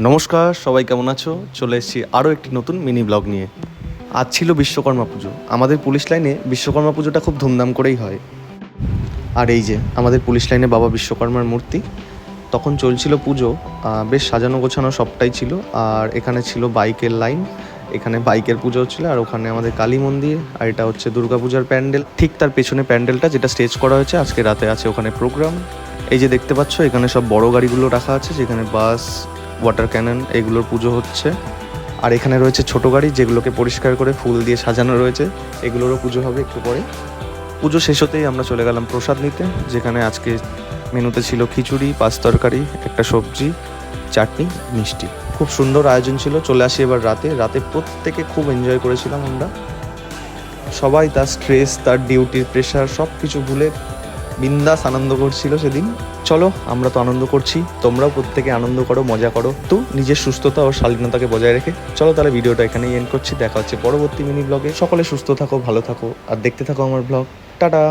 নমস্কার, সবাই কেমন আছো? চলে এসেছি আরও একটি নতুন মিনি ব্লগ নিয়ে। আজ ছিল বিশ্বকর্মা পুজো। আমাদের পুলিশ লাইনে বিশ্বকর্মা পুজোটা খুব ধুমধাম করেই হয়। আর এই যে আমাদের পুলিশ লাইনে বাবা বিশ্বকর্মার মূর্তি, তখন চলছিল পুজো। বেশ সাজানো গোছানো সবটাই ছিল। আর এখানে ছিল বাইকের লাইন, এখানে বাইকের পুজো হচ্ছিল। আর ওখানে আমাদের কালী মন্দির, আর এটা হচ্ছে দুর্গাপূজার প্যান্ডেল। ঠিক তার পেছনে প্যান্ডেলটা যেটা স্টেজ করা হয়েছে, আজকে রাতে আছে ওখানে প্রোগ্রাম। এই যে দেখতে পাচ্ছ, এখানে সব বড় গাড়িগুলো রাখা আছে, যেখানে বাস, ওয়াটার ক্যানন এগুলোর পুজো হচ্ছে। আর এখানে রয়েছে ছোট গাড়ি, যেগুলোকে পরিষ্কার করে ফুল দিয়ে সাজানো রয়েছে, এগুলোরও পুজো হবে একটু পরে। পুজো শেষ হতেই আমরা চলে গেলাম প্রসাদ নিতে, যেখানে আজকে মেনুতে ছিল খিচুড়ি, পাঁচ তরকারি, একটা সবজি, চাটনি, মিষ্টি। খুব সুন্দর আয়োজন ছিল। চলে আসি এবার রাতে। রাতে প্রত্যেকে খুব এনজয় করেছিলাম আমরা। সবাই তার স্ট্রেস, তার ডিউটির প্রেশার সব কিছু ভুলে বিন্দাস আনন্দ করছিল সেদিন। চলো, আমরা তো আনন্দ করছি, তোমরাও প্রত্যেকে আনন্দ করো, মজা করো, তো নিজের সুস্থতা ও শালীনতাকে বজায় রেখে। চলো তাহলে ভিডিওটা এখানেই এন্ড করছি। দেখা হচ্ছে পরবর্তী মিনি ব্লগে। সকলে সুস্থ থাকো, ভালো থাকো, আর দেখতে থাকো আমার ব্লগ। টাটা।